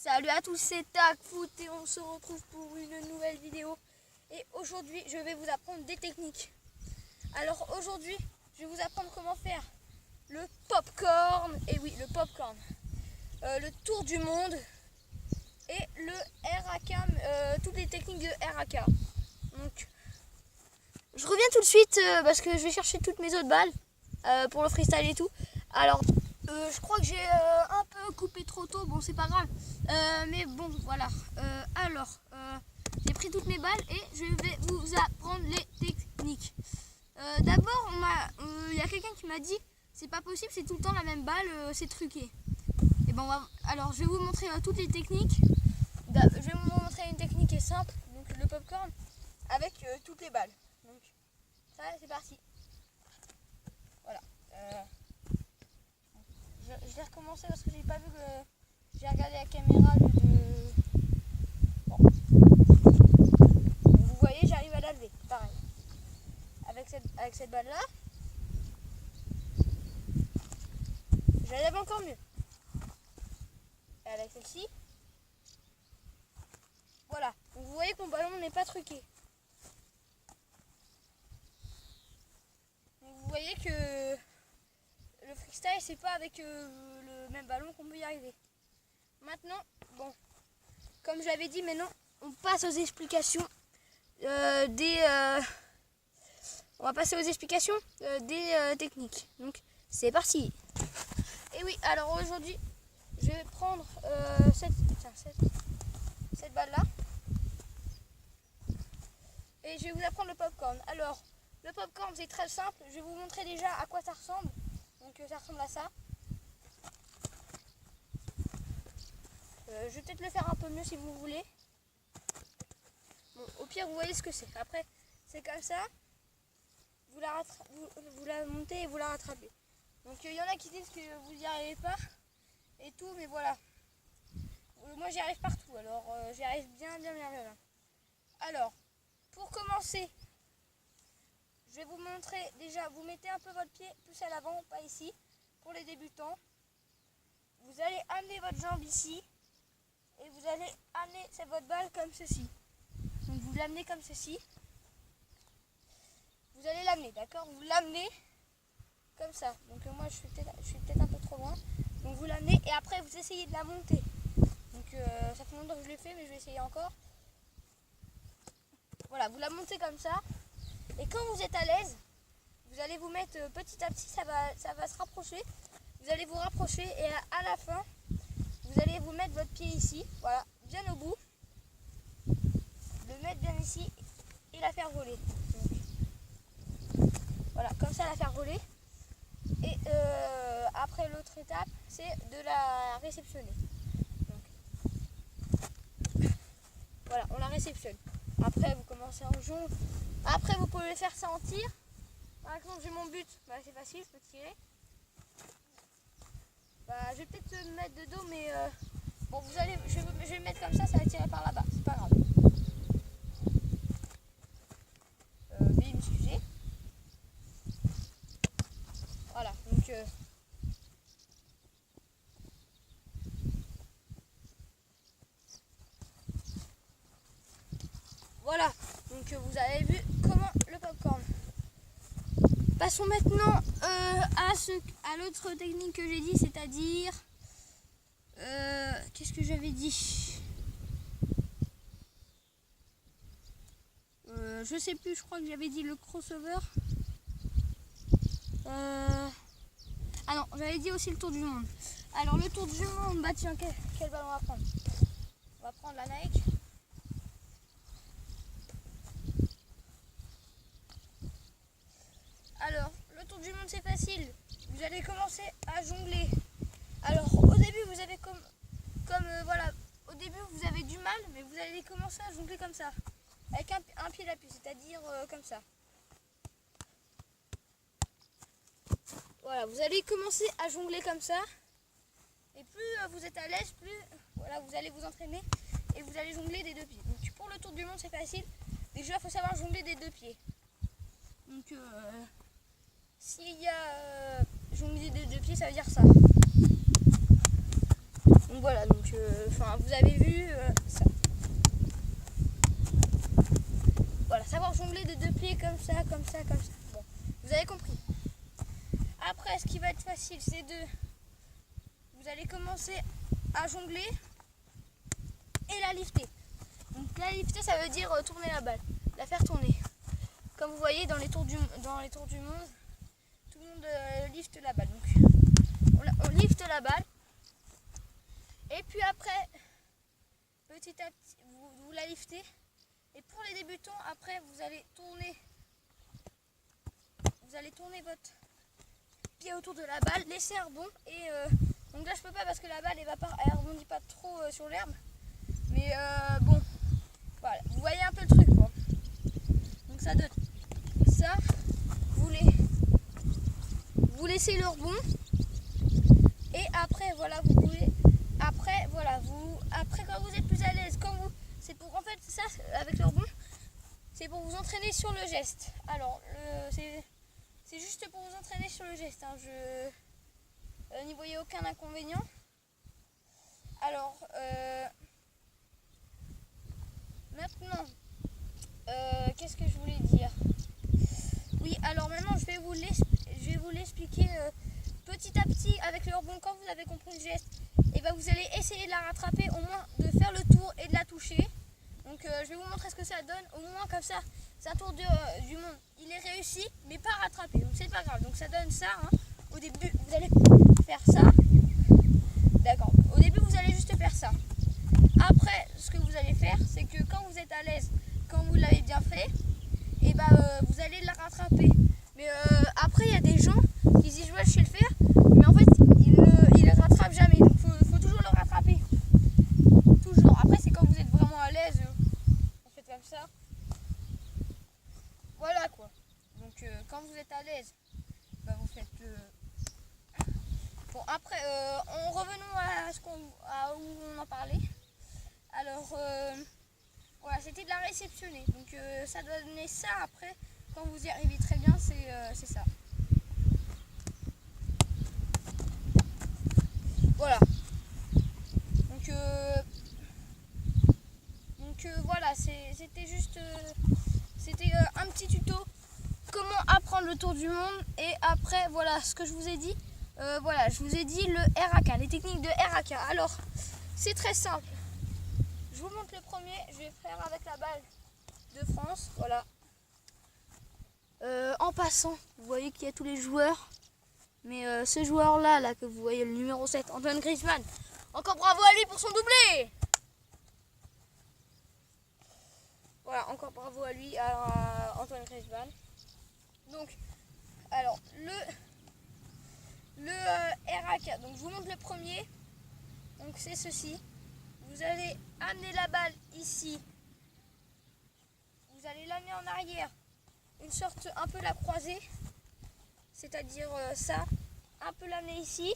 Salut à tous, c'est TacFoot et on se retrouve pour une nouvelle vidéo. Et aujourd'hui, je vais vous apprendre des techniques. Alors aujourd'hui, je vais vous apprendre comment faire le popcorn. Et oui, le popcorn. Le tour du monde et le RAK, toutes les techniques de RAK. Donc, je reviens tout de suite parce que je vais chercher toutes mes autres balles pour le freestyle et tout. Alors, je crois que j'ai un peu coupé trop tôt, bon c'est pas grave, mais bon voilà. J'ai pris toutes mes balles et je vais vous apprendre les techniques. D'abord, il y a quelqu'un qui m'a dit c'est pas possible, c'est tout le temps la même balle, c'est truqué. Et bon, alors je vais vous montrer toutes les techniques. Je vais vous montrer une technique qui est simple, donc le popcorn avec toutes les balles. Donc ça c'est parti. Voilà. Je vais recommencer parce que j'ai pas vu que j'ai regardé la caméra de. Bon. Vous voyez, j'arrive à la lever, pareil. Avec cette balle là, je la lève encore mieux. Et avec celle-ci, voilà. Donc vous voyez que mon ballon n'est pas truqué. Donc vous voyez que le freestyle, c'est pas avec le même ballon qu'on peut y arriver. Maintenant, bon, comme je l'avais dit, maintenant on passe aux explications on va passer aux explications des techniques. Donc c'est parti. Et oui, alors aujourd'hui, je vais prendre cette balle là et je vais vous apprendre le popcorn. Alors le popcorn, c'est très simple. Je vais vous montrer déjà à quoi ça ressemble. Donc ça ressemble à ça. Je vais peut-être le faire un peu mieux si vous voulez. Bon, au pire, vous voyez ce que c'est. Après, c'est comme ça. Vous la montez et vous la rattrapez. Donc il y en a qui disent que vous n'y arrivez pas et tout, mais voilà. Moi, j'y arrive partout. Alors, j'y arrive bien. Alors, pour commencer, je vais vous montrer déjà, vous mettez un peu votre pied plus à l'avant, pas ici, pour les débutants. Vous allez amener votre jambe ici et vous allez amener votre balle comme ceci. Donc vous l'amenez comme ceci. Vous allez l'amener, d'accord? Vous l'amenez comme ça. Donc moi je suis peut-être un peu trop loin. Donc vous l'amenez et après vous essayez de la monter. Donc ça fait longtemps que je l'ai fait mais je vais essayer encore. Voilà, vous la montez comme ça. Et quand vous êtes à l'aise, vous allez vous mettre petit à petit, ça va se rapprocher. Vous allez vous rapprocher et à la fin, vous allez vous mettre votre pied ici, voilà, bien au bout. Le mettre bien ici et la faire voler. Donc, voilà, comme ça la faire voler. Et après l'autre étape, c'est de la réceptionner. Donc, voilà, on la réceptionne. Après, vous commencez en jongle. Après, vous pouvez faire ça en tir. Par exemple, j'ai mon but. Bah, c'est facile, je peux tirer. Bah, je vais peut-être me mettre de dos, mais bon, je vais me mettre comme ça va tirer par là-bas. C'est pas grave. Veuillez m'excuser. Voilà, donc. Voilà, donc vous avez vu comment le popcorn. Passons maintenant à l'autre technique que j'ai dit, c'est-à-dire qu'est-ce que j'avais dit, je sais plus, je crois que j'avais dit le crossover. Ah non, j'avais dit aussi le tour du monde. Alors le tour du monde, bah tiens, quel ballon on va prendre? On va prendre la Nike. Alors, le tour du monde, c'est facile. Vous allez commencer à jongler. Alors, au début, vous avez voilà, au début, vous avez du mal, mais vous allez commencer à jongler comme ça. Avec un pied d'appui, c'est-à-dire comme ça. Voilà, vous allez commencer à jongler comme ça. Et plus vous êtes à l'aise, plus voilà, vous allez vous entraîner et vous allez jongler des deux pieds. Donc, pour le tour du monde, c'est facile. Déjà, il faut savoir jongler des deux pieds. Donc, s'il y a jongler des deux pieds, ça veut dire ça. Donc voilà, donc vous avez vu ça. Voilà, savoir jongler de 2 pieds comme ça. Bon, vous avez compris. Après, ce qui va être facile, c'est vous allez commencer à jongler et la lifter. Donc la lifter, ça veut dire tourner la balle, la faire tourner. Comme vous voyez dans les tours du monde, tout le monde lifte la balle. Donc on lifte la balle. Et puis après, petit à petit, vous la liftez. Et pour les débutants, après, vous allez tourner votre pied autour de la balle, laisser un rebond. Et donc là, je peux pas parce que la balle, elle rebondit pas trop sur l'herbe. Mais bon, voilà, vous voyez un peu le truc, quoi. Donc ça donne ça. Vous laissez le rebond. Et après, voilà, vous pouvez. Après, voilà, après quand vous êtes plus à l'aise, c'est pour, en fait, ça, avec le rebond, c'est pour vous entraîner sur le geste. Alors, c'est juste pour vous entraîner sur le geste. Hein. N'y voyez aucun inconvénient. Alors, maintenant, qu'est-ce que je voulais dire? Oui, alors maintenant, je vais vous l'expliquer petit à petit avec le rebond. Quand vous avez compris le geste, et ben vous allez essayer de la rattraper, au moins de faire le tour et de la toucher. Donc je vais vous montrer ce que ça donne. Au moins comme ça, c'est un tour du monde. Il est réussi, mais pas rattrapé. Donc c'est pas grave. Donc ça donne ça. Hein. Au début, vous allez faire ça. D'accord. Au début, vous allez juste faire ça. Après, ce que vous allez faire, c'est que quand vous êtes à l'aise, quand vous l'avez bien fait, et ben vous allez la rattraper. Mais après, il y a des gens qui disent ouais, je sais le faire, mais en fait, ils ne rattrapent jamais. Donc faut toujours le rattraper. Toujours. Après, c'est quand vous êtes vraiment à l'aise, vous faites comme ça. Voilà quoi. Donc quand vous êtes à l'aise, ben, vous faites. Bon après, revenons à où on en parlait. Alors voilà, c'était de la réceptionner. Donc ça donnait ça après. Quand vous y arrivez très bien, c'est ça. Voilà. Donc voilà, c'était juste un petit tuto. Comment apprendre le tour du monde. Et après, voilà ce que je vous ai dit. Voilà, je vous ai dit le RAK, les techniques de RAK. Alors, c'est très simple. Je vous montre le premier. Je vais faire avec la balle de France. Voilà. En passant, vous voyez qu'il y a tous les joueurs. Mais ce joueur-là, que vous voyez, le numéro 7, Antoine Griezmann, encore bravo à lui pour son doublé. Voilà, encore bravo à lui, à Antoine Griezmann. Donc, alors, le RAK, donc je vous montre le premier. Donc c'est ceci. Vous allez amener la balle ici. Vous allez l'amener en arrière. Une sorte un peu la croiser. C'est-à-dire ça. Un peu l'amener ici.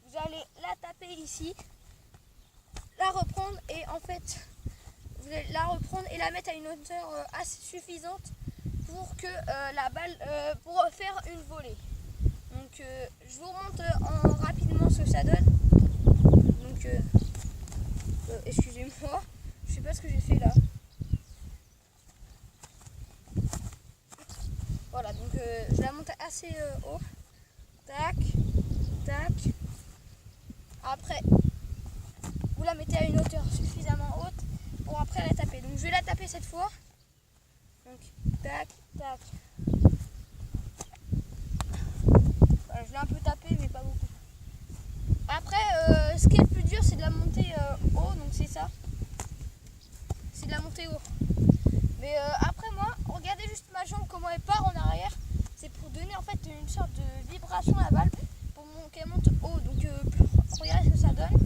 Vous allez la taper ici. La reprendre et en fait, vous allez la reprendre et la mettre à une hauteur assez suffisante pour que la balle, pour faire une volée. Donc je vous montre rapidement ce que ça donne. Donc excusez-moi, je sais pas ce que j'ai fait là. Voilà, donc je la monte assez haut. Tac, tac. Après, vous la mettez à une hauteur suffisamment haute pour après la taper. Donc je vais la taper cette fois. Donc tac, tac. Voilà, je l'ai un peu tapé mais pas beaucoup. Après, ce qui est le plus dur, c'est de la monter haut, donc c'est ça. C'est de la monter haut. Mais après moi, regardez juste ma jambe, comment elle part en arrière. C'est pour donner en fait une sorte de vibration à la balle pour qu'elle monte haut. Donc regardez ce que ça donne.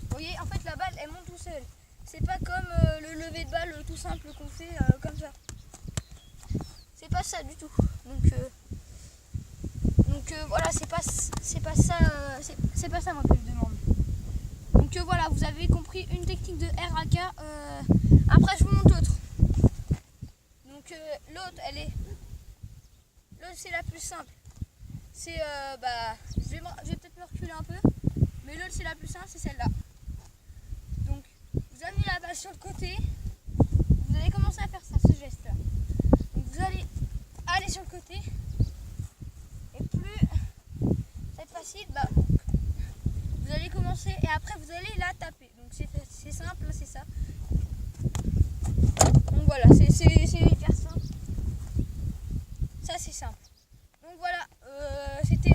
Vous voyez, en fait la balle, elle monte tout seul. C'est pas comme le lever de balle tout simple qu'on fait comme ça. C'est pas ça du tout. Donc voilà, c'est pas ça moi que je demande. Donc voilà, vous avez compris une technique de RAK. Après je vous montre l'autre. Donc l'autre l'autre c'est la plus simple. C'est je vais peut-être me reculer un peu, mais l'autre c'est la plus simple, c'est celle-là. Donc vous amenez la balle sur le côté, vous allez commencer à faire ça, ce geste-là. Donc vous allez aller sur le côté, et plus ça va être facile, vous allez commencer et après vous allez la taper. Donc c'est simple, c'est ça. Donc voilà, c'est hyper simple. Ça c'est simple. Donc voilà, c'était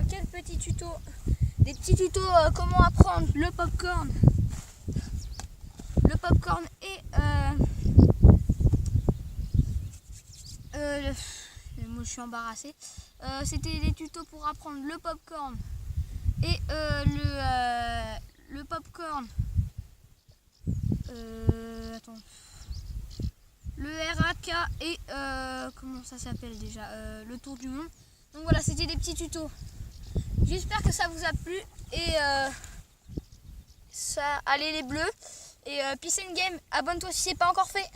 quelques petits tutos. Des petits tutos comment apprendre le popcorn. Le popcorn et moi je suis embarrassée. C'était des tutos pour apprendre le popcorn et le popcorn. Attends. Le RAK et comment ça s'appelle déjà, le tour du monde. Donc voilà, c'était des petits tutos. J'espère que ça vous a plu et allez les bleus et peace and game. Abonne-toi si c'est pas encore fait.